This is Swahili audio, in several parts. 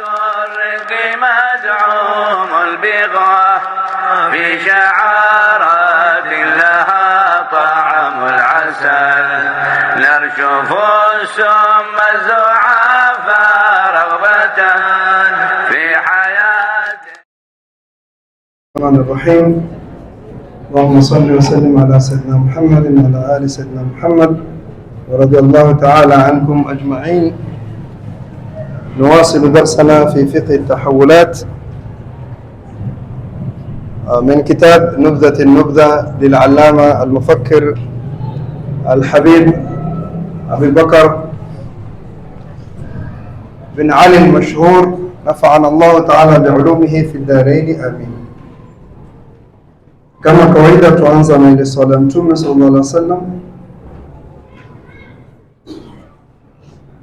الرق مزعوم البغاء في شعارات لها طعم العسل نرشف السم الزعافى رغبة في حياته. الرحمن الرحيم. اللهم صل وسلم على سيدنا محمد وعلى آل سيدنا محمد ورضي الله تعالى عنكم أجمعين. نواصل درسنا في فقه التحولات من كتاب نبذة النبذة للعلامة المفكر الحبيب أبي بكر بن علي المشهور، نفعنا الله تعالى بعلومه في الدارين آمين. Kama kawaida tuanza na ile swala ya Mtume sallallahu alaihi wasallam.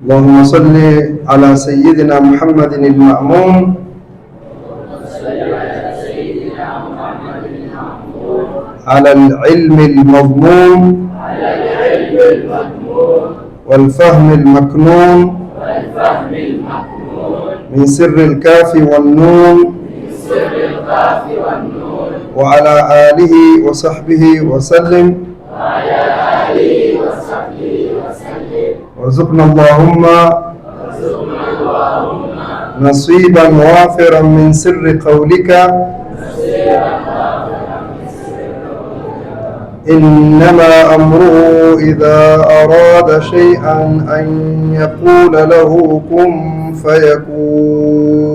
Allahumma salli ala sayyidina Muhammadin al-ma'mun ala al-ilm al-madmun wal-fahm al-maknun min sirri al-kafi wan-nun وعلى آله وصحبه وسلم وارزقنا اللهم نصيبا وافرا من سر قولك إنما أمره إذا أراد شيئا أن يقول له كن فيكون.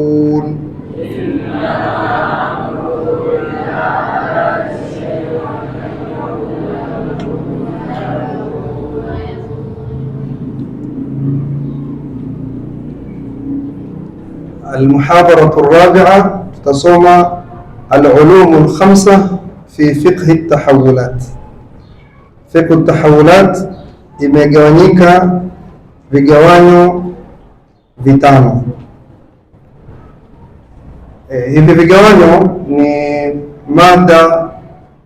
المحاضرة الرابعة تصوم العلوم الخمسة في فقه التحولات. فقه التحولات imegawanyika vigawanyo vitano. Hivi vigawanyo ni mada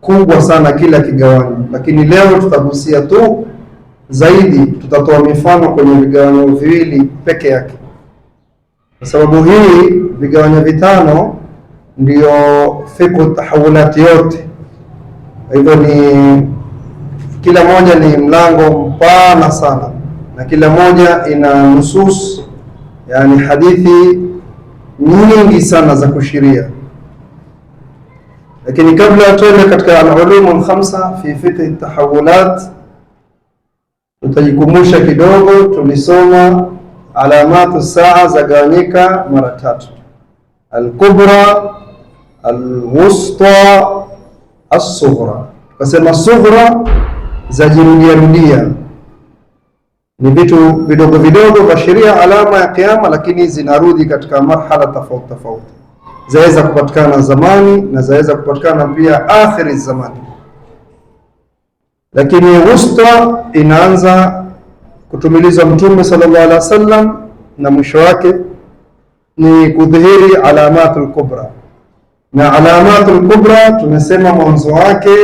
kubwa sana kila kigawanyo, lakini leo tutagusia tu zaidi, tutatoa mifano kwenye vigawanyo viwili peke yake. Kwa sababu hii vigawanyo vitano ndio fiqh tahawulat yote. Hivyo ni kila moja ni mlango mpana sana, na kila moja ina nusus, yani hadithi nyingi sana za kushiria. Lakini kabla ya tuende katika al-ulum al-khamsa fi fiqh tahawulat, tutajikumbusha kidogo tulisoma alamatu saa zagawanyika mara tatu: al-kubra, al-wusta, as-sughra. Tukasema sughra zajirudia, ni vitu vidogo vidogo vya sheria, alama ya kiyama, lakini zinarudi katika marhala tofauti tofauti. Zaweza kupatikana zamani na zaweza kupatikana pia akhiri zamani, lakini wusta inaanza kutumilizwa Mtume sallallahu alaihi wasallam na mwisho wake ni kudhihiri alamatul kubra. Na alamatul kubra tumesema mwanzo wake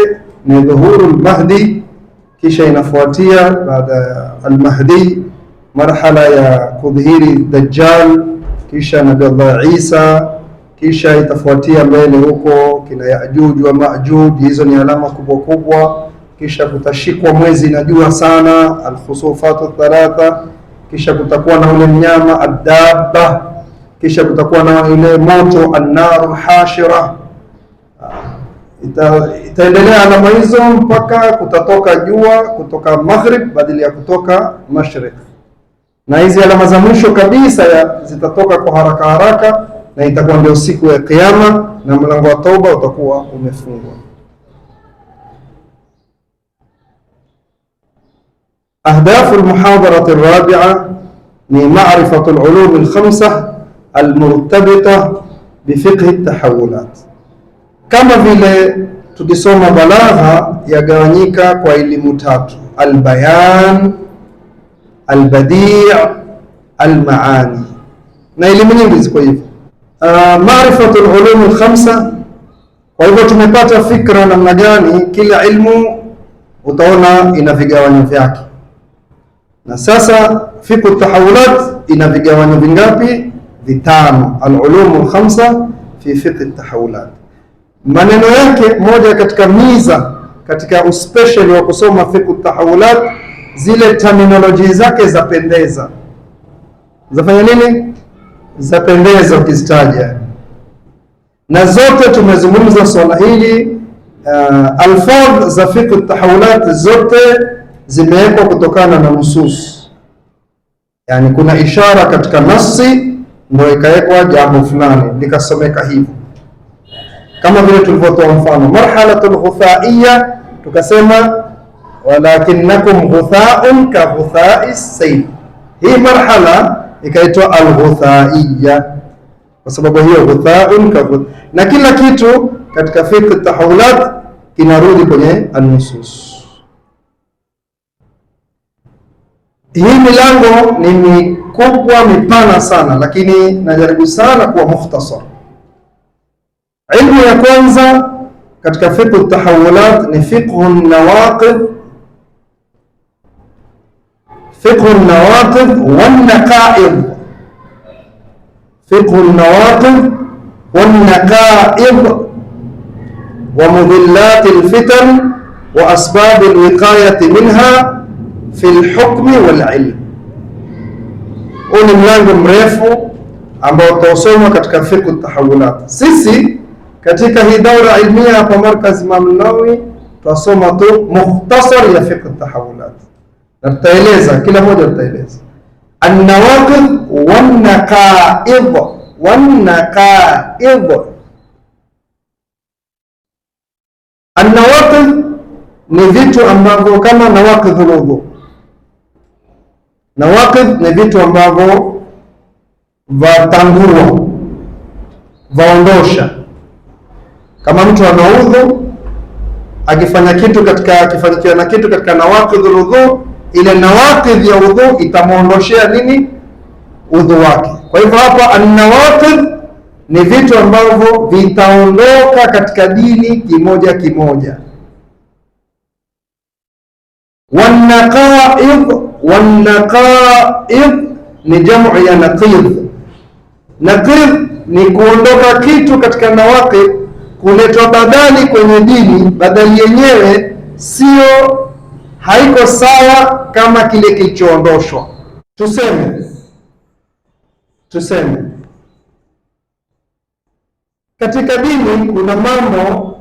ni dhuhurul mahdi, kisha inafuatia baada ya al-mahdi marhala ya kudhihiri dajjal, kisha nabii Allah Isa, kisha itafuatia mbele huko kina Yajuj wa Majuj. Hizo ni alama kubwa kubwa. Kisha kutashikwa mwezi na jua sana, al-khusufatu thalatha. Kisha kutakuwa na ule mnyama ad-dabba. Kisha kutakuwa na ile moto an-naru hashira. Itaendelea alama hizo mpaka kutatoka jua kutoka maghrib badala ya kutoka mashriq. Na hizi alama za mwisho kabisa zitatoka kwa haraka haraka, na itakuwa ndio siku ya kiyama, na mlango wa tauba utakuwa umefungwa. أهداف المحاضرة الرابعة من معرفة العلوم الخمسة المرتبطة بفقه التحولات. كما vile tukisoma balagha yagawanyika kwa elimu tatu: albayan, albadi', almaani, na elimu nyingi ziko hivyo. Maarifatu alulum alkhamsa. Kwa hivyo tumepata fikra namna gani kila ilmu utaona ina vigawanyo vyake. Na sasa fiqh tahawulat ina vigawanyo vingapi? vitano, al-ulum al-khamsa fi fiqh at-tahawulat. Maneno yake, moja katika miza katika uspecial wa kusoma fiqh at-tahawulat, zile terminology zake zapendeza. Zafanya nini? Zapendeza ukizitaja. Na zote tumezungumza swala hili, alfadh za fiqh at-tahawulat zote zimewekwa kutokana na nusus. Yani kuna ishara katika nasi ndio ikawekwa jambo fulani likasomeka hivyo, kama vile tulivyotoa mfano marhalatul ghuthaiya, tukasema walakinnakum ghutha'un ka ghutha'is sayl. Hii marhala ikaitwa al-ghuthaiya kwa sababu hiyo ghutha'un ka ghuth, na kila kitu katika fiqh at-tahawulat kinarudi kwenye an-nusus. Hii milango ni mikubwa mipana sana, lakini najaribu sana kuwa mukhtasar. Ilmu ya kwanza katika fiqh at-tahawulat ni fiqhu an-nawaqid, fiqhu an-nawaqid wan-naqa'id, fiqhu an-nawaqid wan-naqa'id wa mudillat al-fitan wa asbab al-wiqayati minha fi al-hukmi wal-ilm. Huu ni mlango mrefu ambao tutasoma katika fiqh at-tahawulat. Sisi katika hii daura ilmia hapa Markaz Imam Nawawi tutasoma tu mukhtasar ya fiqh at-tahawulat, na tutaeleza kila moja, tutaeleza an-nawaqid wan-naqa'id. Wan-naqa'id, an-nawaqid ni vitu ambavyo kama nawaqidhul wudhu. Nawaqidh ni vitu ambavyo vatangua, vaondosha. Kama mtu anaudhu akifanya kitu akifanyikiwa na kitu katika nawaqidhul wudhu, ile nawaqidh ya wudhu itamuondoshea nini? Udhu wake. Kwa hivyo hapa an-nawaqidh ni vitu ambavyo vitaondoka katika dini kimoja kimoja. Wan-naqa'id ni jamu ya naqidh. Naqidh ni kuondoka kitu katika nawaqidh, kuletwa badali kwenye dini, badali yenyewe sio, haiko sawa kama kile kilichoondoshwa. Tuseme katika dini kuna mambo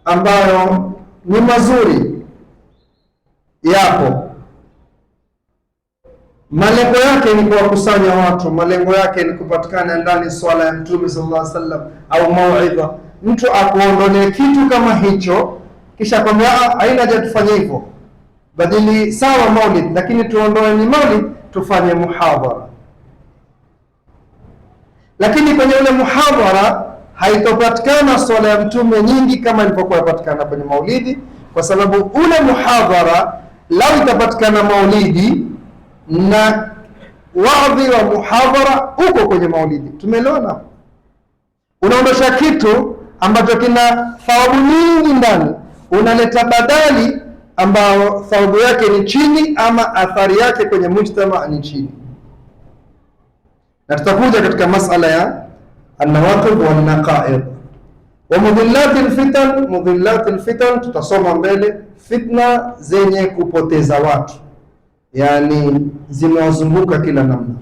ambayo ni mazuri, yapo, malengo yake ni kuwakusanya watu, malengo yake ni kupatikana ndani swala ya Mtume sallallahu alaihi wasallam au mauidha. Mtu akuondolee kitu kama hicho kisha kwambia haina haja tufanye hivyo, badili sawa maulid, lakini tuondoe ni maulid, tufanye muhadhara. Lakini kwenye ule muhadhara haitopatikana swala ya Mtume nyingi kama ilivyokuwa yapatikana kwenye maulidi, kwa sababu ule muhadhara lau itapatikana maulidi na wadhi wa muhadhara uko kwenye maulidi, tumeelewana? Unaondosha kitu ambacho kina thawabu nyingi ndani, unaleta badali ambao thawabu yake ni chini ama athari yake kwenye mujtama ni chini. Na tutakuja katika masala ya an-nawaqid wan-naqa'id wa mudhillatil fitan. Mudhillatil fitan tutasoma mbele, fitna zenye kupoteza watu, yani zimewazunguka kila namna.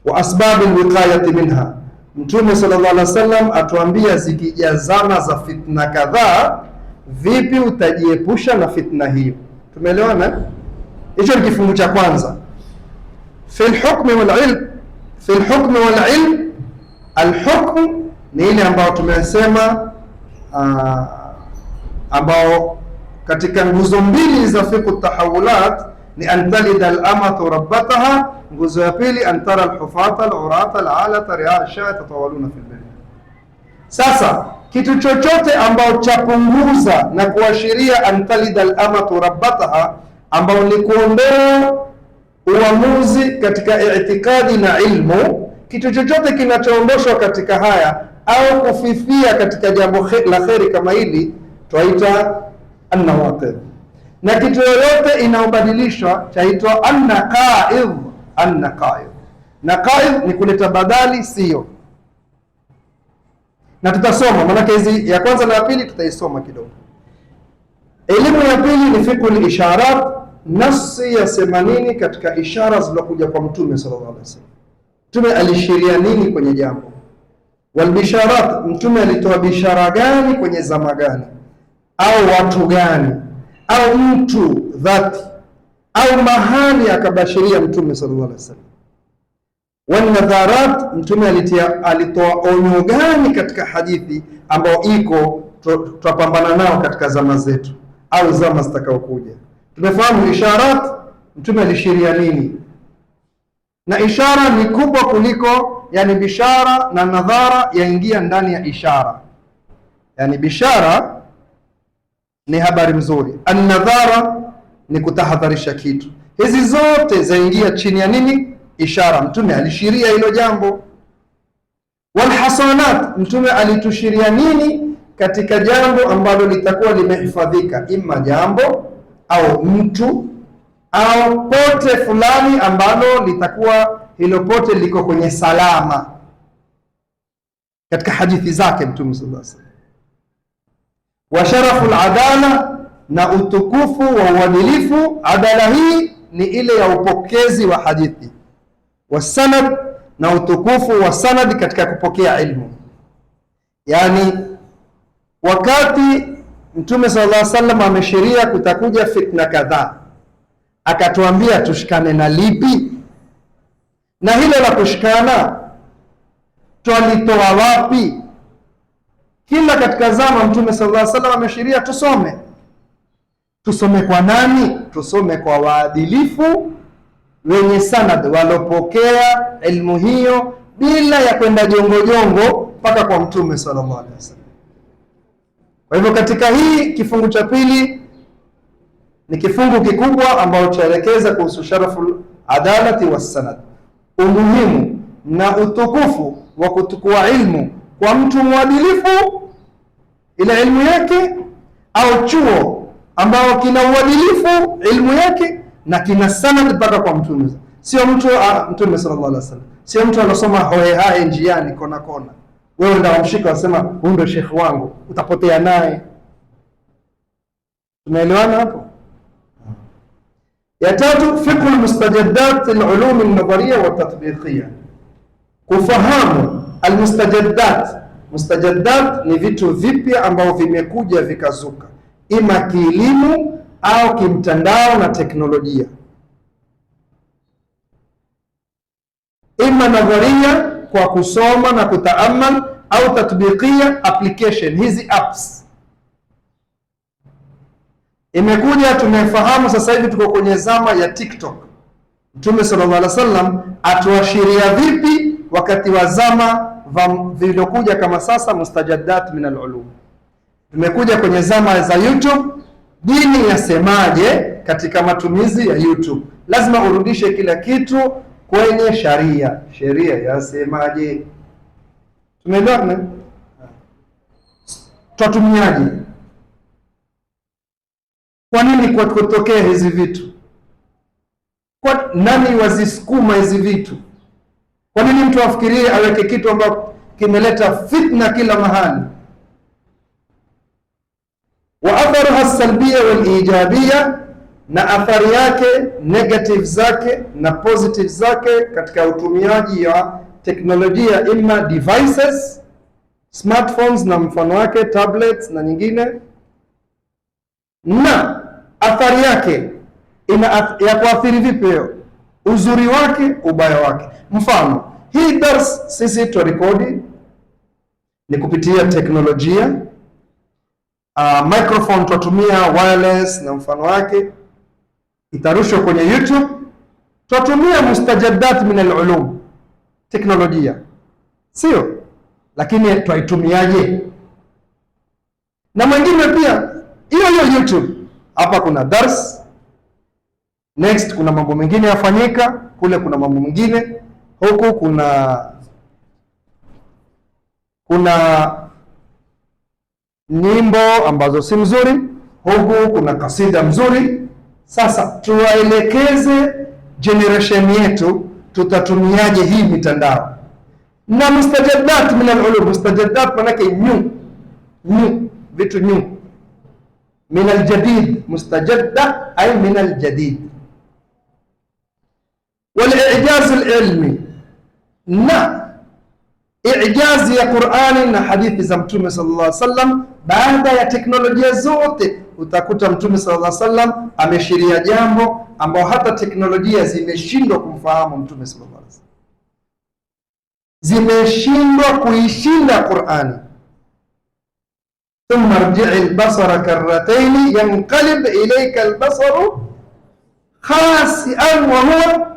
Wa asbabil wiqayati minha, Mtume sallallahu alaihi wasallam atuambia zikija zama za fitna kadhaa, vipi utajiepusha na fitna hiyo. Tumeelewana? Hicho ni kifungu cha kwanza. Fil hukmi wal ilm, fil hukmi wal ilm, al-hukm ni ile ambayo tumesema ambao katika nguzo mbili za fiqh at-tahawulat ni antalida al-amatu rabbataha, nguzo ya pili antara al-hufata al-urata al-alata ri'a ash-sha'a tatawaluna fil bayt. Sasa kitu chochote ambao chapunguza na kuashiria antalida al-amatu rabbataha, ambao ni kuondoa uamuzi katika i'tikadi na ilmu, kitu chochote kinachoondoshwa katika haya au kufifia katika jambo la kheri kama hili twaita an-nawaqid, na kitu yoyote inaobadilishwa chaitwa an-naqa'id. An-naqa'id Naqaidh ni kuleta badali, sio. Na tutasoma maana hizi ya kwanza na ya pili tutaisoma kidogo. Elimu ya pili ni fiqhul isharat. Nasi yasema nini katika ishara zilizokuja kwa Mtume sallallahu alaihi wasallam? Mtume alishiria nini kwenye jambo? Wal bisharat, Mtume alitoa bishara gani kwenye zama gani, au watu gani, au mtu dhati, au mahali akabashiria Mtume sallallahu alaihi wasallam? Wal nadharat, Mtume alitoa onyo gani katika hadithi ambayo iko tutapambana nao katika zama zetu au zama zitakaokuja? Tumefahamu isharat, Mtume alishiria nini, na ishara ni kubwa kuliko, yani bishara na nadhara yaingia ndani ya ishara. Yani bishara ni habari mzuri, an-nadhara ni kutahadharisha kitu. Hizi zote zaingia chini ya nini? Ishara. Mtume alishiria hilo jambo. Walhasanat, Mtume alitushiria nini katika jambo ambalo litakuwa limehifadhika, ima jambo au mtu au pote fulani ambalo litakuwa hilo pote liko kwenye salama, katika hadithi zake Mtume sallallahu alaihi wasallam. Wa sharaful adala, na utukufu wa uadilifu. Adala hii ni ile ya upokezi wa hadithi. Wa sanad, na utukufu wa sanad katika kupokea ilmu. Yani wakati Mtume sallallahu alaihi wasallam ameshiria kutakuja fitna kadhaa, akatuambia tushikane na lipi, na hilo la kushikana twalitoa wapi? Kila katika zama Mtume sallallahu alaihi wasallam ameshiria tusome. Tusome kwa nani? Tusome kwa waadilifu wenye sanad, walopokea ilmu hiyo bila ya kwenda jongo jongo mpaka kwa Mtume sallallahu alaihi wasallam. Kwa hivyo katika hii kifungu cha pili ni kifungu kikubwa ambao chaelekeza kuhusu sharaful adalati was sanad, umuhimu na utukufu wa kutukua ilmu kwa mtu mwadilifu ile ilmu yake, au chuo ambao kina uadilifu ilmu yake na kina sanad mpaka kwa Mtume. Sio mtu Mtume sallallahu alaihi wasallam, sio mtu anasoma hohehae njiani kona kona, wewe ndio umshika wasema huyu ndio shekhi wangu, utapotea naye. Tumeelewana hapo? Ya tatu, fiqh almustajaddat alulum alnadhariyya wa tatbiqiyya. Kufahamu almustajaddat. Mustajaddat ni vitu vipya ambavyo vimekuja vikazuka, ima kielimu au kimtandao na teknolojia, ima nadharia kwa kusoma na kutaamal, au tatbiqia application, hizi apps imekuja. Tumefahamu sasa hivi tuko kwenye zama ya TikTok. Mtume sallallahu alaihi wasallam atuashiria vipi wakati wa zama vilokuja kama sasa mustajaddat min alulum? Tumekuja kwenye zama za YouTube. Dini yasemaje katika matumizi ya YouTube? Lazima urudishe kila kitu kwenye sharia. Sheria yasemaje? Tumeelewana? Tutatumiaje? Kwa nini kwa kutokea hizi vitu? Kwa nani wazisukuma hizi vitu? Kwa nini mtu afikirie aweke kitu ambacho kimeleta fitna kila mahali? Wa atharuha salbiya wal ijabiyya, na athari yake, negative zake na positive zake katika utumiaji wa teknolojia, ima devices, smartphones na mfano wake, tablets na nyingine, na athari yake ya kuathiri vipi hiyo, uzuri wake, ubaya wake. Mfano, hii dars sisi turekodi ni kupitia teknolojia, microphone tutumia wireless na mfano wake, itarushwa kwenye YouTube. Tutumia mustajaddat min alulum, teknolojia, sio? Lakini tuitumiaje? Na mwingine pia hiyo YouTube, hapa kuna dars, next kuna mambo mengine yafanyika, kule kuna mambo mengine, huku kuna nyimbo ambazo si mzuri, huku kuna kasida mzuri. Sasa tuwaelekeze generation yetu tutatumiaje hii mitandao. Na mustajadat min al-ulum, mustajadat manake new, vitu new. Min al-jadid, mustajadda ay min al-jadid. Wal-i'jaz al-ilmi, na i'jazi ya Qur'ani na hadithi za Mtume sallallahu alaihi wasallam. Baada ya teknolojia zote utakuta Mtume sallallahu alaihi wasallam ameshiria jambo ambao hata teknolojia zimeshindwa kumfahamu Mtume sallallahu alaihi wasallam, zimeshindwa kuishinda Qur'ani. Thumma rji'i al-basara karratayn yanqalib ilayka al-basaru khasi'an wa huwa.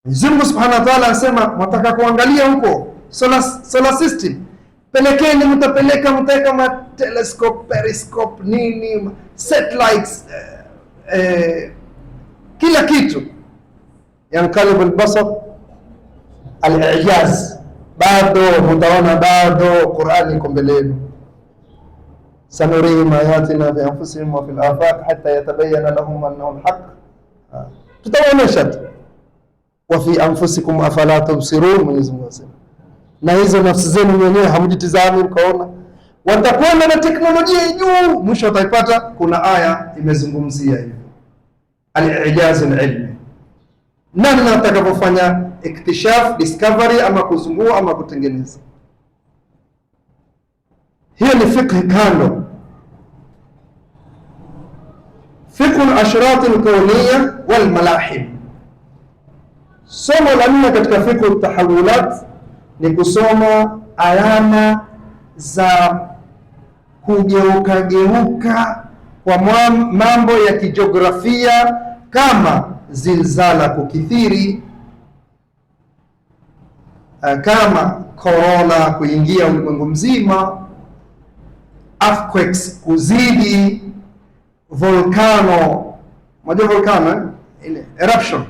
Mungu Subhanahu wa ta'ala anasema mtaka kuangalia huko solar system, pelekeni, mtapeleka, mtaweka ma telescope, periscope, nini, satellites, kila kitu. Yanqalib al-basar, al-i'jaz. Bado mtaona, bado Qur'ani iko mbele yenu. Sanurihim ayatina fi anfusihim wa fil afaq hatta yatabayyana lahum annahu al-haq. Tutaonyesha tu. Wa fi anfusikum afala tubsirun, Mwenyezi Mungu anasema, na hizo nafsi zenu wenyewe hamjitizami mkaona. Watakwenda na teknolojia juu, mwisho wataipata kuna aya imezungumzia hivyo, al-i'jaz al-ilmi, namna atakapofanya iktishaf, discovery, ama kuzungua ama kutengeneza. Hiyo ni fiqh kando. Fiqh al-ashrat al-kawniyya wal malahim. Somo la nne katika fiqh at-tahawulat ni kusoma alama za kugeuka kwa mambo ya kijiografia, kama zilzala kukithiri, kama corona kuingia ulimwengu mzima, earthquakes kuzidi, volcano, moja volcano ile eruption,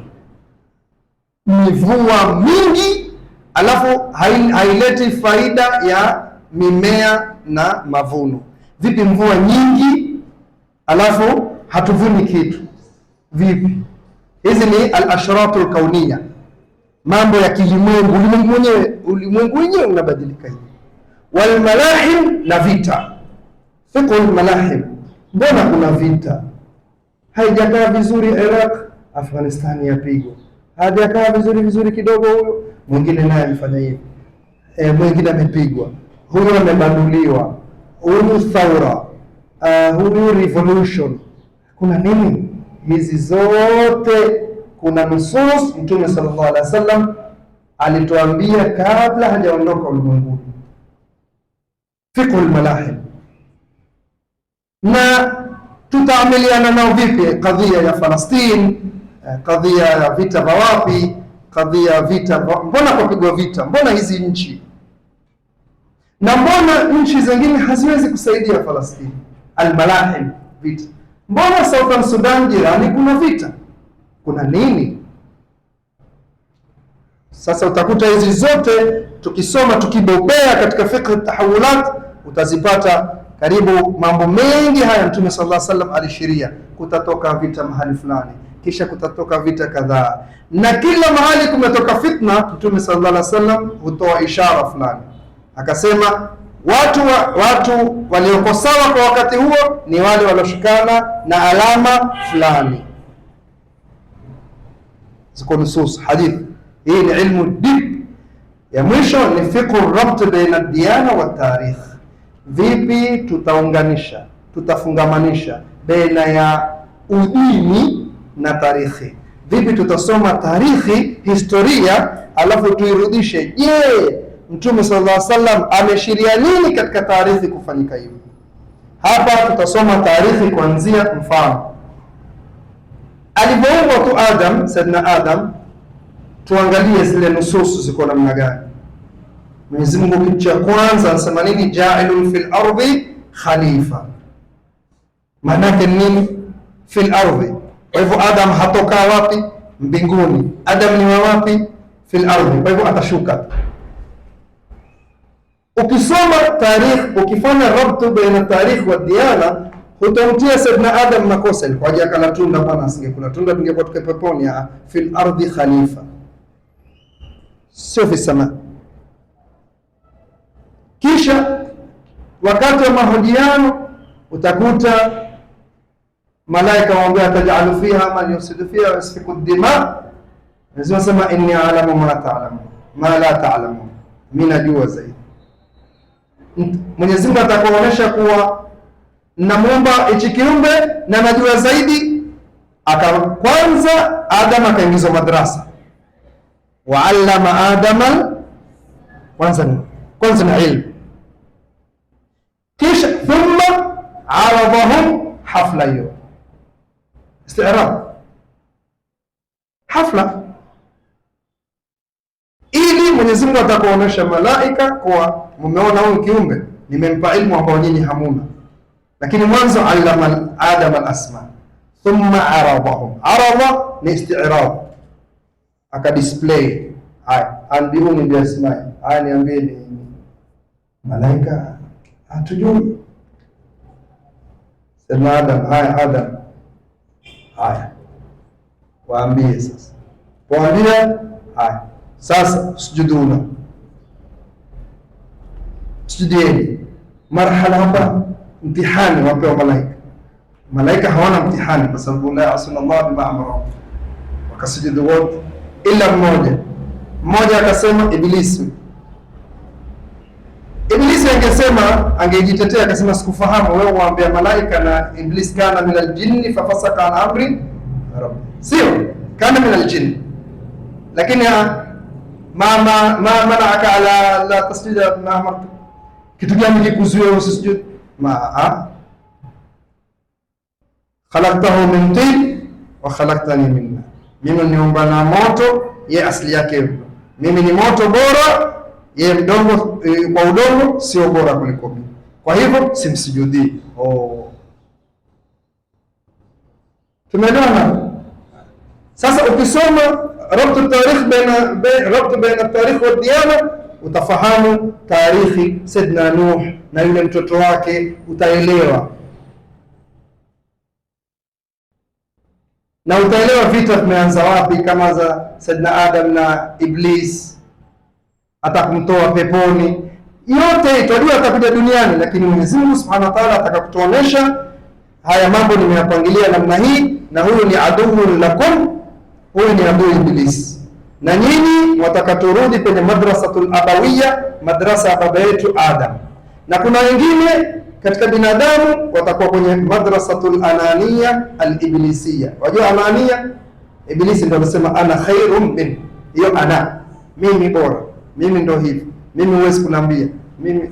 mvua mingi, alafu haileti faida ya mimea na mavuno. Vipi mvua nyingi alafu hatuvuni kitu? Vipi? Hizi ni al-ashratul kauniyya, mambo ya kilimwengu, ulimwengu wenyewe unabadilika hivi. Wal malahim, na vita. Fiqhul malahim, mbona kuna vita? Haijakaa vizuri Iraq, Afghanistan yapigwa. Haijakaa vizuri kidogo, huyo mwingine naye amefanya hivi, mwingine amepigwa, huyo amebanduliwa, huyu thaura, huyu revolution. Kuna nini? Hizi zote kuna nusus Mtume sallallahu alaihi wasallam alituambia kabla hajaondoka ulimwenguni. Fiqhul malahim. Na tutaamiliana nao vipi? Kadhia ya Palestina, kadhia ya vita vya wapi, kadhia ya vita, mbona kupigwa vita, mbona hizi nchi, na mbona nchi zingine haziwezi kusaidia Palestina? Al-malahim, vita. Mbona Southern Sudan jirani kuna vita? Kuna nini? Sasa utakuta hizi zote tukisoma, tukibobea katika fiqh tahawulat, utazipata karibu mambo mengi haya Mtume sallallahu alaihi wasallam alishiria. Kutatoka vita mahali fulani, kisha kutatoka vita kadhaa, na kila mahali kumetoka fitna, Mtume sallallahu alaihi wasallam hutoa ishara fulani, akasema watu walioko sawa kwa wakati huo ni wale walioshikana na alama fulani. Ziko nusus hadith. Hii ni ilmu deep. Ya mwisho ni fiqh rabt baina ad-diyana wa tarikh. Vipi tutaunganisha, tutafungamanisha baina ya udini na tarikhi? Vipi tutasoma tarikhi, historia, alafu tuirudishe? Je, Mtume sallallahu alaihi wasallam ameshiria nini katika tarikhi kufanyika hivi? Hapa tutasoma tarikhi kuanzia mfano alipoumbwa tu Adam, Sayyidina Adam. Tuangalie zile nususu ziko namna gani. Mwenyezi Mungu kitu cha kwanza anasema nini? Ja'ilun fil ardi khalifa. Maana yake nini? Fil ardi. Kwa hivyo Adam hatoka wapi? Mbinguni. Adam ni wa wapi? Fil ardi. Kwa hivyo atashuka. Ukisoma tarikh, ukifanya rabtu baina tarikh wa diyana, hutomtia Saidna Adam makosa kwa ajili akala tunda. Bwana, asingekula tunda tungekuwa tuko peponi. Fil ardi khalifa, sio fi sama. Kisha wakati wa mahojiano utakuta malaika waambia tajalu fiha man yusidu fiha wa yasfiku dima. Lazima sema inni a'lamu ma ta'lamu ma la ta'lamu, mimi najua zaidi. Mwenyezi Mungu atakuonesha kuwa namuomba hichi kiumbe na najua zaidi. Kwanza Adam akaingizwa madrasa, wa allama Adama kwanza na ilmu, kisha thumma aradhahum hafla. Hiyo istirab hafla, ili Mwenyezi Mungu atakuonesha malaika kwa mumeona huyu kiumbe nimempa ilmu ambao nyinyi hamuna. Lakini mwanzo allama Adam al-asma thumma aradhahum. Aradha ni istirab, akadisplay. Haya, ambiuni bi asma'i, haya niambieni malaika hatujui. Sema Adam, haya Adam, haya waambie sasa. Waambia haya sasa, sujuduna, sujudieni. Marhala hapa mtihani wapewa malaika. Malaika hawana mtihani kwa sababu la yasuna Allah bima amara, wakasujudu wote ila mmoja akasema Ibilisi. Ibilisi angesema, angejitetea akasema sikufahamu wewe, waambia malaika na Iblis kana min aljinni fafasaka an amri rabbi, sio kana min aljinni. Lakini ma mana'aka ala la tasjuda ma amartu, kitu gani kikuzuia usisujud? Khalaqtahu min tin wa khalaqtani min nar, mimi niumba na moto, ye asili yake mimi ni moto bora, ye mdongo kwa udongo sio bora kuliko mimi, kwa hivyo simsujudii. Tumeelewana? Sasa ukisoma rabtu tarikh baina tarikh wa diyana, utafahamu tarikhi Saidna Nuh na yule mtoto wake, utaelewa na utaelewa vita vimeanza wapi, kama za Saidna Adam na Iblis, atakumtoa peponi. Yote itajua atakuja duniani, lakini Mwenyezi Mungu Subhanahu wa Ta'ala atakakutuonesha haya mambo nimeyapangilia namna hii, na huyu ni aduu lakum, huyu ni adui Iblis, na nyinyi watakaturudi kwenye madrasatul abawiyya, madrasa ya baba yetu Adam. Na kuna wengine katika binadamu watakuwa kwenye madrasatul ananiya al-iblisiyya. Wajua ananiya, Ibilisi ndio anasema ana khairum min, hiyo ana, mimi bora, mimi ndio hivi, mimi huwezi kuniambia mimi.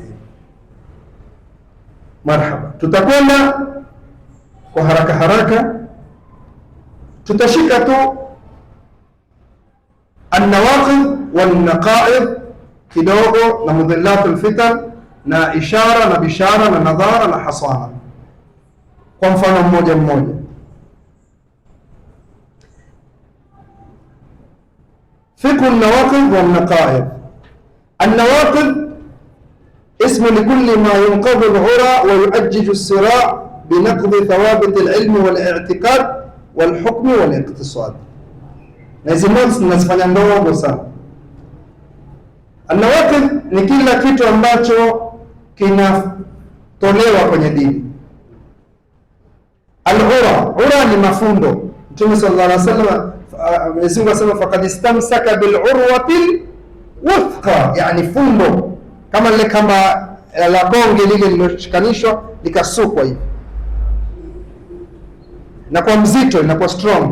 Marhaba, tutakwenda kwa haraka, tutashika tu an-nawaqid wal-naqa'id kidogo, na mudhillatul fitan, na ishara na bishara na nadhara na hasana, kwa mfano mmoja. Fiqh an-nawaqid wal-naqa'id. An-nawaqid ismu likulli ma yunqadhu al-ghura wa yu'ajjiju as-sira' binaqdi thawabit al-ilm wal-i'tiqad wal-hukm wal-iqtisad. Na hizi mambo tunazifanya ndogo sana. An-nawaqid ni kila kitu ambacho kinatolewa kwenye dini. Al-ura ni mafundo. Mtume sallallahu alaihi wasallam, Mwenyezi Mungu asema faqad istamsaka bil urwatil wuthqa, yani fundo kama lile kamba la konge lile liloshikanishwa likasukwa hivi, na kwa mzito inakuwa strong.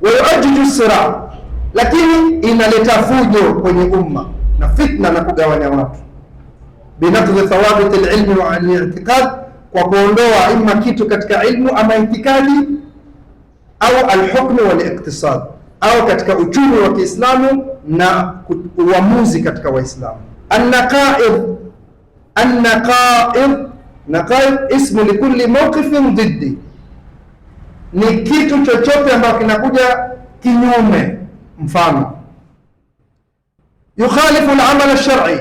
Wa yu'ajju sira, lakini inaleta fujo kwenye umma na fitna na kugawanya watu. Binaqdi thawabit al-ilm wa al-i'tiqad, kwa kuondoa ima kitu katika ilmu ama itikadi, au al-hukm wal-iqtisad, au katika uchumi wa Kiislamu na uamuzi katika Waislamu. Naqaid ismu likulli mawqifin dhiddi, ni kitu chochote ambacho kinakuja kinyume. Mfano, yukhalifu al-amal ash-shar'i,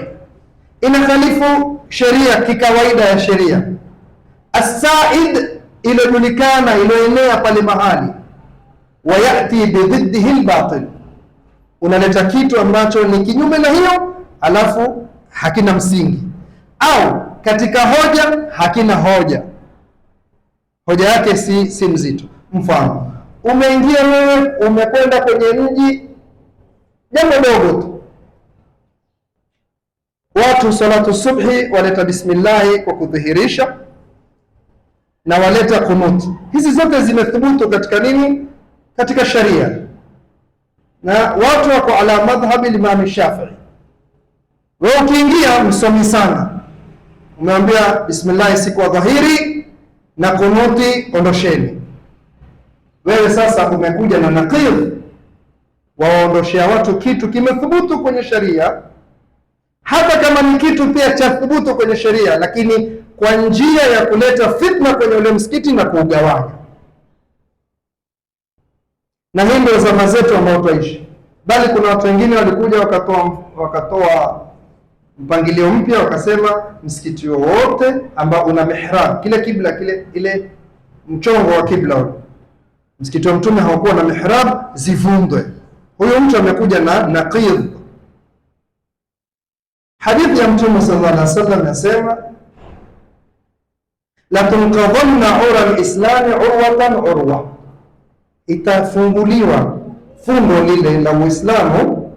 inakhalifu sheria kikawaida ya sheria. As-sa'id iliyojulikana iliyoenea pale mahali, wayati bididdihi albatil, unaleta kitu ambacho ni kinyume na hiyo, alafu hakina msingi, au katika hoja hakina hoja, hoja yake si mzito. Mfano, umeingia wewe, umekwenda kwenye mji, jambo dogo tu, watu salatu subhi waleta bismillahi kwa kudhihirisha na waleta kunuti. Hizi zote zimethubutu katika nini? Katika sharia, na watu wako ala madhhabi Imam Shafi'i. Wewe ukiingia msomi sana, umeambia bismillah si kwa dhahiri na kunuti ondosheni, wewe sasa umekuja na naqidh, waondoshea watu kitu kimethubutu kwenye sharia, hata kama ni kitu pia cha thubutu kwenye sharia, lakini kwa njia ya kuleta fitna kwenye ule msikiti na kuugawanya. Na hii ndio zama zetu ambao tunaishi. Bali kuna watu wengine walikuja wakatoa mpangilio mpya, wakasema msikiti wowote ambao una mihrab, kile kibla ile mchongo wa kibla, msikiti wa Mtume hawakuwa na mihrab, zivundwe. Huyo mtu amekuja na naqidh. Hadithi ya Mtume sallallahu alaihi wasallam yasema, la tunqadhanna ura al-islami urwatan urwa, itafunguliwa fundo lile la Uislamu,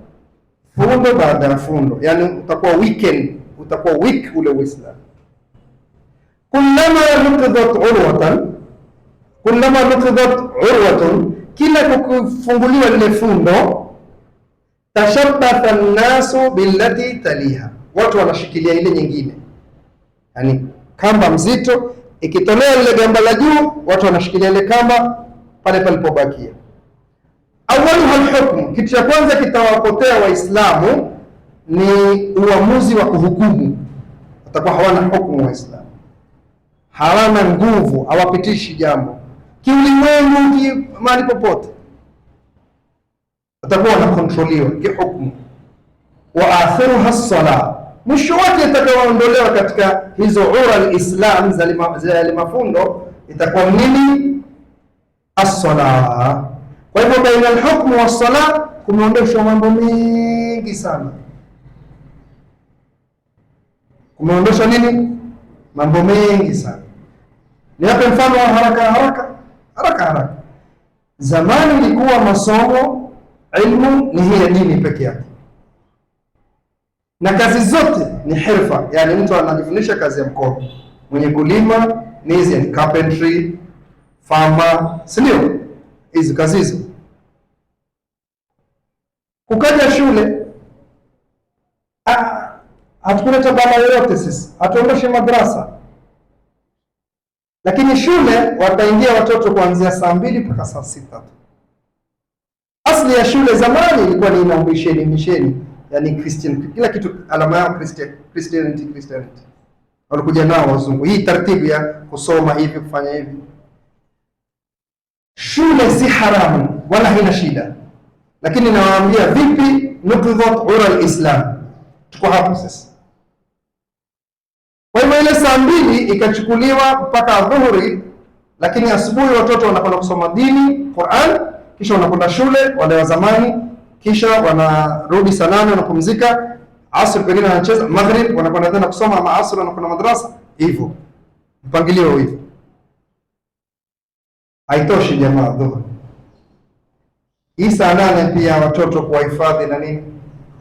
fundo baada ya fundo, yani utakuwa weekend, utakuwa week ule Uislamu. Kullama nuqidat urwatun, kila kufunguliwa lile fundo, tashabbatha an-nasu billati taliha, watu wanashikilia ile nyingine, yani kamba mzito ikitolewa lile gamba la juu, watu wanashikilia ile kamba pale palipobakia. Awaluha alhukm, kitu cha kwanza kitawapotea Waislamu ni uamuzi wa kuhukumu. Watakuwa hawana hukumu Waislamu, hawana nguvu, hawapitishi jambo kiulimwengu, mahali popote, watakuwa wanakontroliwa kihukumu. Wa akhiruha as-salah, mwisho wake itakayoondolewa katika hizo ura al-islam za mafundo itakuwa nini? As-salah. Kwa hivyo baina al-hukm wa as-salah kumeondoshwa mambo mengi sana. Kumeondoshwa nini? Mambo mengi sana. Niwape mfano wa haraka. Zamani ilikuwa masomo, ilmu ni hii ya dini peke yake, na kazi zote ni hirfa, yani mtu anajifundisha kazi ya mkono, mwenye kulima ni hizi, yani carpentry, farmer, si ndio? Hizi kazi hizo. Kukaja shule, hatukuleta bala yoyote sisi, hatuondoshe madrasa, lakini shule wataingia watoto kuanzia saa 2 mpaka saa 6. Asli ya shule zamani ilikuwa ni misheni, yani Christian, kila kitu alama yao Christianity. Walikuja nao wazungu, hii taratibu ya kusoma hivi, kufanya hivi. Shule si haramu wala haina shida, lakini nawaambia vipi nuqdhat ura al-islam. Tuko hapo sasa. Kwa hivyo ile saa 2 ikachukuliwa mpaka dhuhuri, lakini asubuhi watoto wanakwenda kusoma dini, Qur'an, kisha wanakwenda shule wale wa zamani, kisha wanarudi saa 8 wanapumzika, asr pengine wanacheza, maghrib wanakwenda tena kusoma, ama asr wanakwenda madrasa, hivyo mpangilio hivyo. Haitoshi jamaa, dhuhuri hii saa 8 pia watoto kuwahifadhi na nini,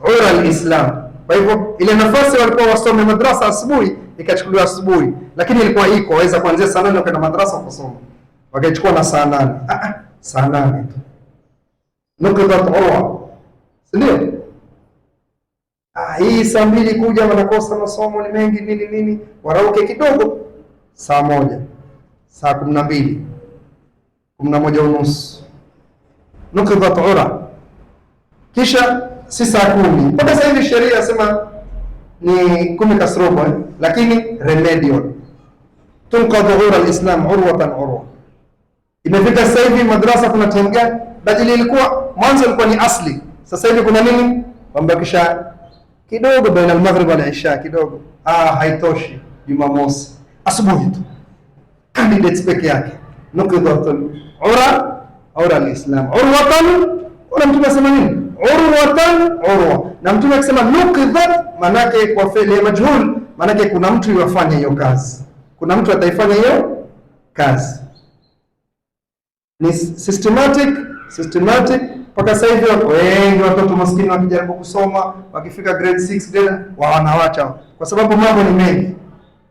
ura al-islam. Kwa hivyo ile nafasi walikuwa wasome madrasa asubuhi ikachukuliwa asubuhi, lakini ilikuwa iko waweza kuanzia saa 8 kwenda madrasa kusoma, wakachukua na saa 8. Saa 8 tu nuqdat urwa, ndio hii saa 2 kuja wanakosa masomo ni mengi nini, warauke kidogo saa 1, saa 12, 11:30 nuqdat urwa, kisha si saa 10. Mpaka sasa hivi sheria yasema ni 10 kasrobo, lakini remedial, tunqadhu ura al-islam urwatan urwa. Imefika sasa hivi madrasa kuna time gani? Badili ilikuwa mwanzo ilikuwa ni asli, sasa hivi kuna nini? Wambakisha kidogo baina al-maghrib wal isha kidogo. Haitoshi. Jumamosi asubuhi tu candidates peke yake. Nuqidhatul ura al-Islam urwatan, wala mtume asema nini? Urwatan urwa. Na mtume akisema nuqidhat, manake kwa fi'li majhul, manake kuna mtu yafanya hiyo kazi, kuna mtu ataifanya hiyo kazi. Ni systematic mpaka sasa hivi. Wengi watoto maskini wakijaribu kusoma, wakifika grade 6 grade wanawacha kwa sababu mambo ni mengi.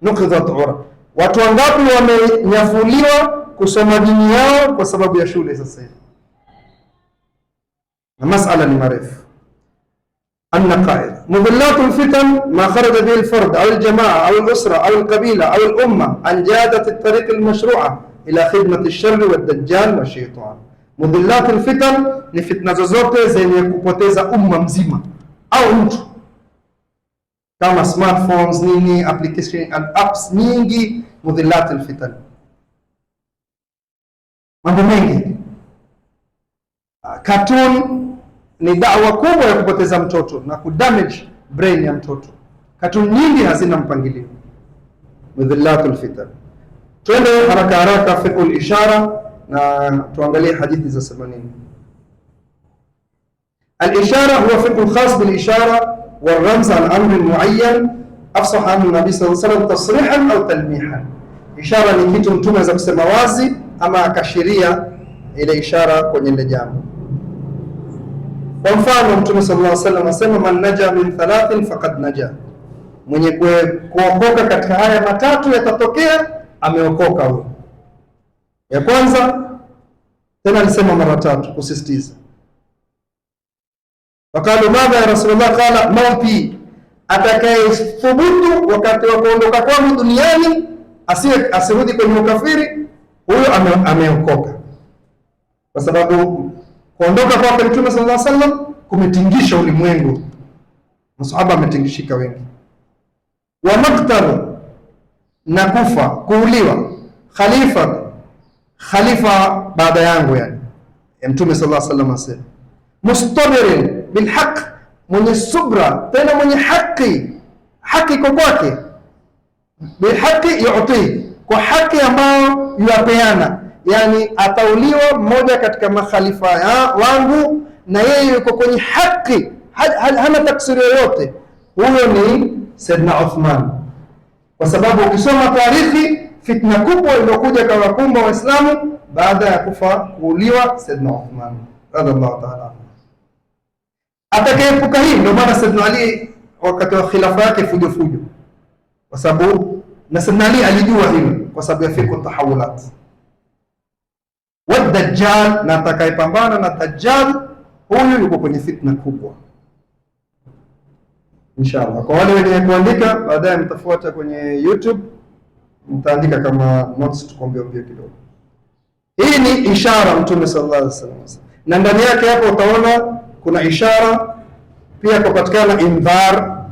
Nuqidhat ura. Watu wangapi wamenyafuliwa kusoma dini yao kwa sababu ya shule sasa hivi? Na masala ni marefu. النقائض مضلات الفتن ما خرج به الفرد أو الجماعة أو الأسرة أو القبيلة أو الأمة عن جادة الطريق المشروعة إلى خدمة الشر والدجال والشيطان. مضلات الفتن ni fitna zozote zenye kupoteza umma mzima au mtu, kama smartphones nini, application and apps nyingi. Mudhillat alfitan, mambo mengi. Cartoon ni dawa kubwa ya kupoteza mtoto na kudamage brain ya mtoto. Cartoon nyingi hazina mpangilio. Mudhillat alfitan. Twende haraka fiqhul ishara na tuangalie hadithi za 80. الإشارة هو فقه خاص بالإشارة والرمز عن أمر معين أفصح عنه النبي صلى الله عليه وسلم تصريحا أو تلميحا. إشارة ni kitu mtume anaweza kusema wazi ama akashiria ile ishara kwenye ile jambo. Kwa mfano mtume sallallahu alaihi wasallam asema man naja min thalathin faqad naja, mwenye kuokoka katika haya matatu yatatokea ameokoka huyo. Ya kwanza tena alisema mara tatu kusisitiza. Wakalu madha ya Rasulullah, qala mauti, atakayethubutu wakati wa kuondoka kwangu duniani asirudi kwenye ukafiri, huyo ameokoka. Kwa sababu kuondoka kwake Mtume sallallahu alaihi wasallam kumetingisha ulimwengu, masahaba ametingishika wengi. Wa maktaru, na kufa, kuuliwa, khalifa baada yangu, yani Mtume sallallahu alaihi wasallam asema mustabirin bilhaq, mwenye subra tena mwenye haki kwa kwake. Bilhaqi yu'ti, kwa haki ambayo yuapeana, yani atauliwa mmoja katika makhalifa wangu na yeye yuko kwenye haki, hana taksiri yoyote. Huyo ni Saidna Uthman, kwa sababu ukisoma taarikhi fitna kubwa iliyokuja kwa wakumba Waislamu baada ya kuuliwa Saidna Uthman radhiallahu ta'ala. Atakayeepuka hii, ndio maana Saidna Ali wakati wa khilafa yake fujo, kwa sababu na Saidna Ali alijua hilo kwa sababu ya fiqh tahawulat. Wa Dajjal, na atakayepambana na Dajjal huyu yuko kwenye fitna kubwa inshallah. Kwa wale wenye kuandika baadaye mtafuata kwenye YouTube, mtaandika kama notes tukombea pia kidogo. Hii ni ishara Mtume sallallahu alaihi wasallam, na ndani yake hapo utaona kuna ishara pia, kupatikana indhar,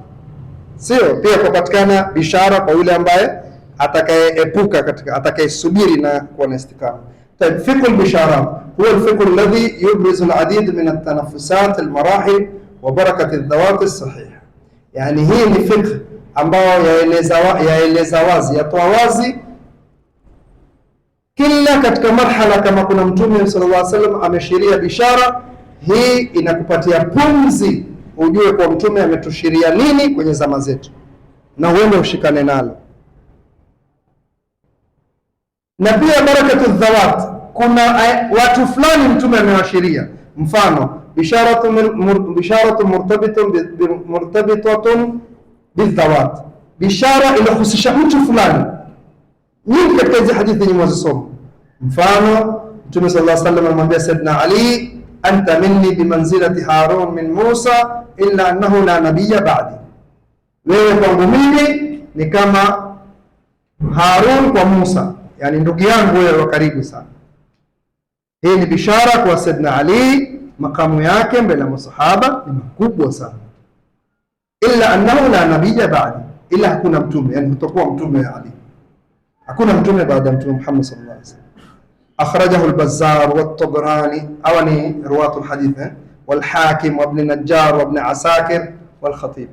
sio pia kupatikana bishara kwa yule ambaye atakayeepuka katika atakayesubiri na kuwa na istikama. طيب فقه البشارات هو الفقه الذي يبرز العديد من التنفسات المراحل وبركة الذوات الصحيحة. يعني hii ni fiqh ambao yaeleza wazi, yatoa wazi kila katika marhala. Kama kuna Mtume sallallahu alaihi wasallam ameshiria bishara, hii inakupatia pumzi ujue kwa Mtume ametushiria nini kwenye zama zetu na uende ushikane nalo. Na pia barakatu dhawat, kuna watu fulani Mtume amewashiria, mfano bisharatu murtabitatun bidhawat, bishara inahusisha mtu fulani. Nyingi katika hizi hadithi nyingi mwazisoma. Mfano Mtume sallallahu alaihi wasallam amwambia Saidna Ali, anta minni bimanzilati Harun min Musa illa annahu la nabiyya ba'di, wewe kwangu mimi ni kama Harun kwa Musa, yani ndugu yangu wewe wa karibu sana. Hii ni bishara kwa Saidna Ali, makamu yake mbele ya masahaba ni makubwa sana. Illa annahu la nabiyya ba'di, ila hakuna mtume, yani kutakuwa mtume ya Ali, hakuna mtume baada ya Mtume Muhammad sallallahu alaihi wasallam. Akhrajahu al-Bazzar wa at-Tabrani, awani ruwatu al-hadith, wal-Hakim wa Ibn Najjar wa Ibn Asakir wal-Khatib.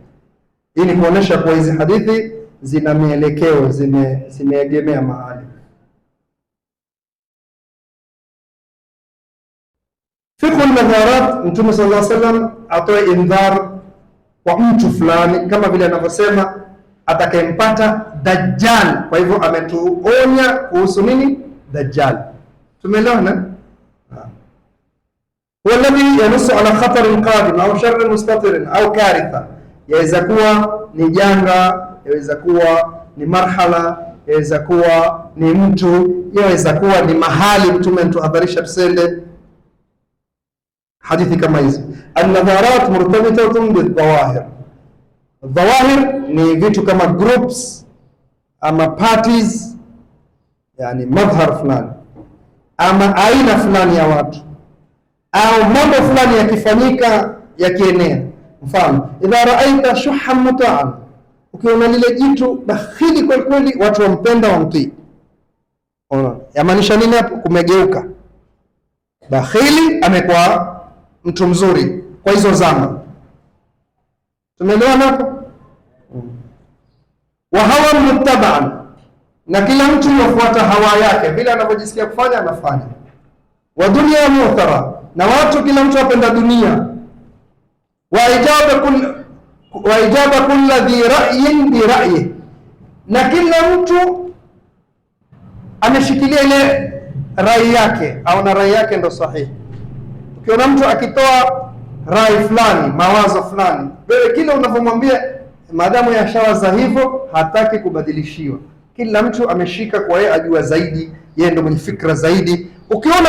Hii ni kuonesha kwa hizi hadithi zina mielekeo, zimeegemea mahali. Fiqh an-nadharat, Mtume sallallahu alaihi wasallam atoe indhar kwa mtu fulani, kama vile anavyosema atakayempata Dajjal. Kwa hivyo ametuonya kuhusu nini? Dajjal. Tumeelewana? Walladhi yanusu ala khatarin qadim au sharrin mustatirin au karitha, yaweza kuwa ni janga, yaweza kuwa ni marhala, yaweza kuwa ni mtu, yaweza kuwa ni mahali Mtume anatuhadharisha tusende. Hadithi kama hizo. An-nadharat murtabitatun bidhawahir. Dhawahir ni vitu kama groups ama parties, yani madhhar fulani ama aina fulani ya watu au mambo fulani yakifanyika yakienea. Mfano, idha raaita shuhan mutaan, ukiona lile jitu bakhili kweli kweli, watu wampenda wamtii. Ona, yamaanisha nini hapo? Kumegeuka, bakhili amekuwa mtu mzuri kwa hizo zama. Tumeelewana hapo? Wa hawa muttabaan, na kila mtu yafuata hawa yake, vile anavyojisikia kufanya anafanya. Wa dunya muthara, na watu kila mtu apenda dunia. Wa ijaba kulla dhi ra'yin bi ra'yi, na kila mtu ameshikilia ile rai yake, au na rai yake ndo sahihi. Ukiona mtu akitoa rai fulani, mawazo fulani, wewe kile unavyomwambia, maadamu yashawaza hivyo, hataki kubadilishiwa. Kila mtu ameshika kwa yeye ajua zaidi, yeye ndo mwenye fikra zaidi.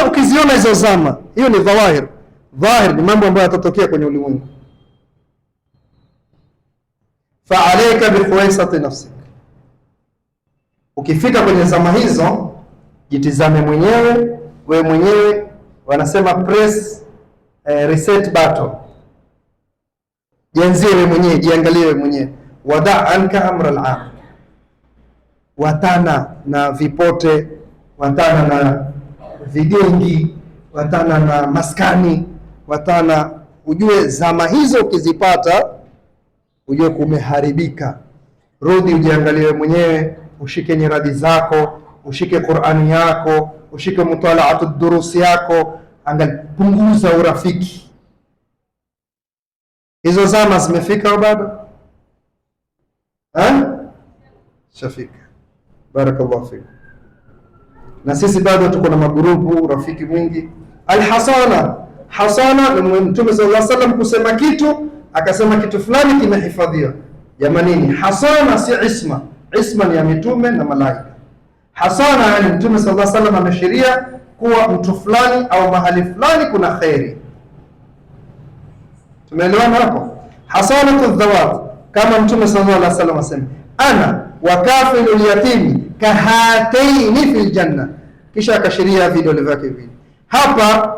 Ukiziona hizo zama, hiyo ni dhawahir. Dhahir ni mambo ambayo yatatokea kwenye ulimwengu. Fa alayka bi khuwaisati nafsik, ukifika kwenye zama hizo jitizame mwenyewe, wewe mwenyewe. Wanasema press reset button. Jianzie wewe mwenyewe, jiangalie wewe mwenyewe. Wada anka amra al-am, watana na vipote, watana na vigengi, watana na maskani, watana. Ujue zama hizo ukizipata, ujue kumeharibika. Rudi ujiangalie mwenyewe, ushike nyaradi zako, ushike Qur'ani yako, ushike mutalaatu durusi yako, angalia, punguza urafiki. Hizo zama zimefika au bado? Shafika. Barakallahu fik. Na sisi bado tuko na magrupu, rafiki mwingi. Alhasana, hasana ni Mtume sallallahu alaihi wasallam kusema kitu, akasema kitu fulani kimehifadhiwa. Jamanini, hasana si isma. Isma ni ya mitume na malaika. Hasana yani Mtume sallallahu alaihi wasallam ameshiria kuwa mtu fulani au mahali fulani kuna khairi. Tumeelewana hapo? Hasanatu dhawat, kama Mtume sallallahu alaihi wasallam asema, ana wa kafilul yatimi kahataini fil janna, kisha akashiria vidole vyake hivi. Hapa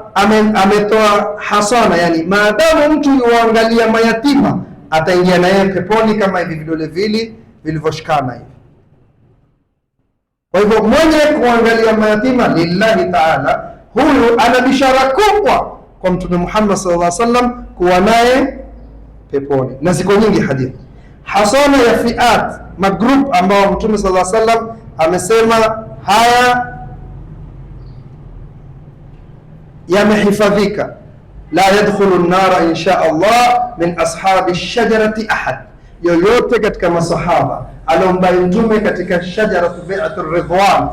ametoa hasana, yani maadamu mtu yuangalia mayatima ataingia naye peponi kama hivi vidole vili vilivyoshikana hivi. Kwa hivyo mwenye kuangalia mayatima lillahi ta'ala, huyu ana bishara kubwa kwa Mtume Muhammad sallallahu alaihi wasallam kuwa naye peponi. Na ziko nyingi hadithi. Hasana ya fiat, magroup ambao Mtume sallallahu alaihi wasallam amesema haya yamehifadhika. La yadkhulu an-nara insha Allah min ashabi ash-shajarati ahad, yoyote katika masahaba alombai Mtume katika shajaratu bai'atur ridwan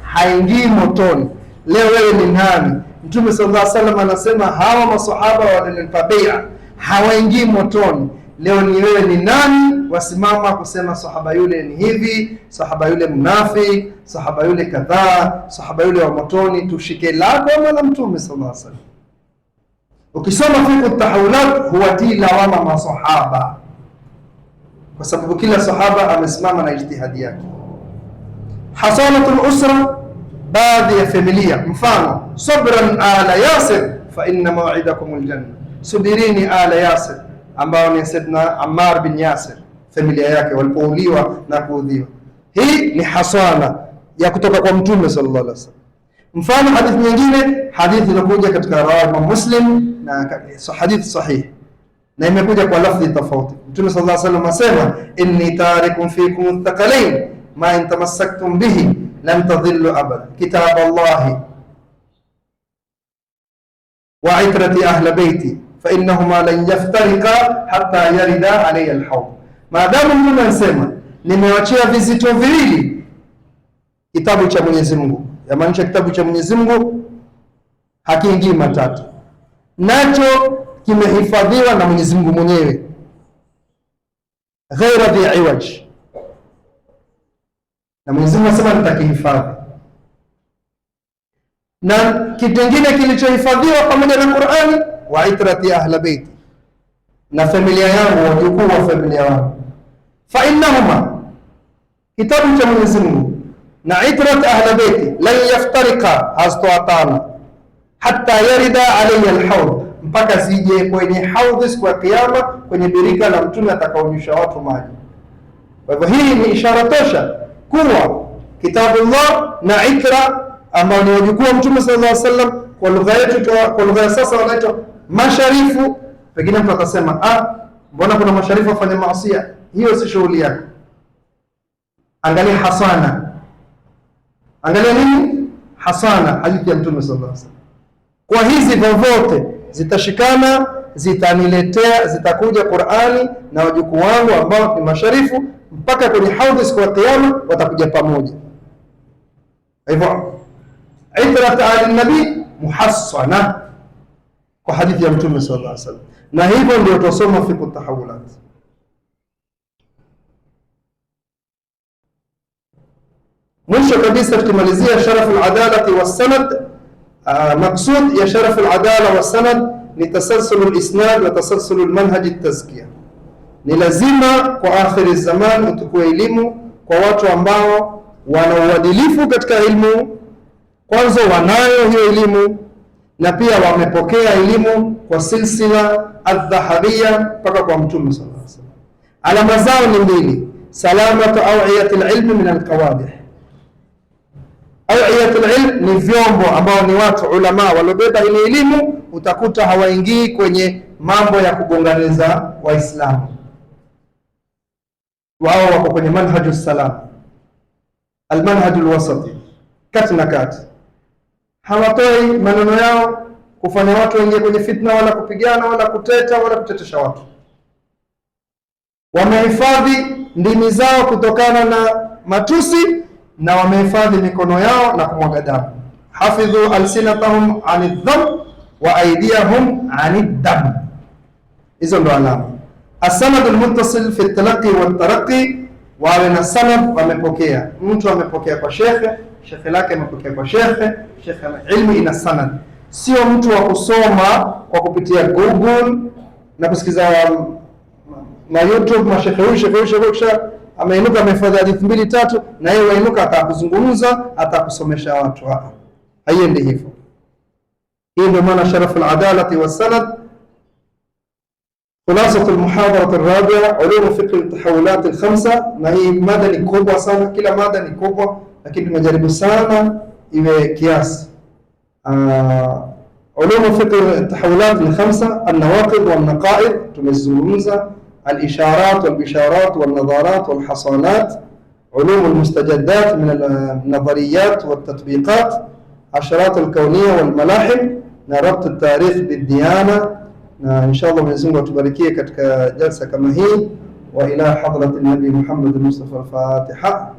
haingii motoni. Leo wewe ni nani? Mtume sallallahu alaihi wasallam anasema hawa masahaba walinipa bai'a hawaingii motoni. Leo ni wewe ni nani? Wasimama kusema sahaba yule ni hivi, sahaba yule mnafiki, sahaba yule kadhaa, sahaba yule wa motoni. Tushike lako na Mtume sallallahu alaihi wasallam. Ukisoma fiqh tahawulat huwatii lawama masahaba, kwa sababu kila sahaba amesimama na ijtihadi yake. Hasanatul usra, baadhi ya familia, mfano sabran ala Yasir fa inna maw'idakumul janna, subirini ala Yasir, ambao ni Sayyidina Ammar bin Yasir, familia yake walipouliwa na kuudhiwa. Hii ni hasana ya kutoka kwa Mtume sallallahu alaihi wasallam. Mfano hadithi nyingine, hadithi inakuja katika rawi Muslim na hadithi sahihi, na imekuja kwa lafzi tofauti. Mtume sallallahu alaihi wasallam asema, inni tarikum fikum thaqalain ma in tamassaktum bihi lam tadhillu abada, kitab Allah wa itrati ahli baiti fa innahuma lan yaftarika hatta yarida alayya alhawd. Maadamu Mtume anasema nimewachia vizito viwili, kitabu cha Mwenyezi Mungu, yamaanisha kitabu cha Mwenyezi Mungu hakiingii matatu, nacho kimehifadhiwa na Mwenyezi Mungu mwenyewe, ghaira dhi iwaj, na Mwenyezi Mungu anasema nitakihifadhi. Na kitu kingine kilichohifadhiwa pamoja na Qur'ani, wa itrati ahli baiti, na familia yangu, wajukuu wa familia yangu. Fa innahuma, kitabu cha Mwenyezi Mungu na itrat ahli baiti, lan yaftarika, haztoatana hatta yarida alayya alhawd, mpaka sije kwenye haudhi siku ya Kiyama, kwenye birika la Mtume atakaonyesha watu maji. Kwa hivyo hii ni ishara tosha kuwa kitabullah na itra ambao ni wajukuu wa Mtume sallallahu alaihi wasallam, kwa lugha yetu, kwa lugha ya sasa wanaitwa masharifu. Pengine mtu atasema mbona kuna masharifu wafanya maasi? Hiyo si shughuli yake. Angalia hasana, angalia nini hasana, hadithi ya Mtume sallallahu alaihi wasallam. Kwa hizi vovote zitashikana, zitaniletea, zitakuja Qur'ani na wajukuu wangu ambao ni masharifu, mpaka kwenye haudhi siku ya Kiyama watakuja pamoja. Hivyo itrat al-nabi muhassana kwa hadithi ya Mtume sallallahu alaihi wasallam, na hivyo ndio tusoma fiqh tahawulat. Mwisho kabisa tukimalizia sharaf al-adalati was-sanad. Maksud ya sharaf al-adala was-sanad ni tasalsul al-isnad wa tasalsul al-manhaj at-tazkiyah. Ni lazima kwa akhiri zaman utukue elimu kwa watu ambao wana uadilifu katika elimu, kwanza wanayo hiyo elimu, na pia wamepokea elimu kwa silsila adh-dhahabiyya mpaka kwa Mtume sallallahu alaihi wasallam. Alama zao ni mbili: salamatu awiyat al-ilm min al-qawadih. Awiyat al-ilm ni vyombo ambao ni watu ulama waliobeba ile elimu, utakuta hawaingii kwenye mambo ya kugonganiza Waislamu. Wao wako kwenye manhajus salam, almanhajul wasati, kati na kati. Hawatoi maneno yao kufanya watu waingie kwenye fitna, wala kupigana, wala kuteta, wala kutetesha watu. Wamehifadhi ndimi zao kutokana na matusi, na wamehifadhi mikono yao na kumwaga damu. Hafidhu alsinatahum anidh-dham wa aydiyahum anid-dam. Hizo ndo alama. As-sanad al-muttasil fi at-talaqi wa at-taraqi, wawe na sanad, wamepokea. Mtu amepokea kwa shekhe, shekhe lake amepokea kwa shekhe, shekhe. Ilmu ina sanad, sio mtu wa kusoma kwa kupitia Google na kusikiza na YouTube mashekhe huyu shekhe ameinuka amehifadhi hadithi 2-3, na yeye wainuka atakuzungumza, atakusomesha watu. Haiendi hivyo. Hii ndio maana sharaf al-adalati was-sanad. خلاصة المحاضرة الرابعة علوم فقه التحولات الخمسة. na hii mada ni kubwa sana, kila mada ni kubwa, lakini tunajaribu sana iwe kiasi. علوم فقه التحولات الخمسة: النواقض والنقائض tumezungumza, الإشارات والبشارات والنظارات والحصانات، علوم المستجدات من النظريات والتطبيقات، عشرات الكونية والملاحم، ربط التاريخ بالديانة. إن شاء الله Mwenyezi Mungu atubariki katika jalsa kama hii. وإلى حضرة النبي محمد المصطفى الفاتحة.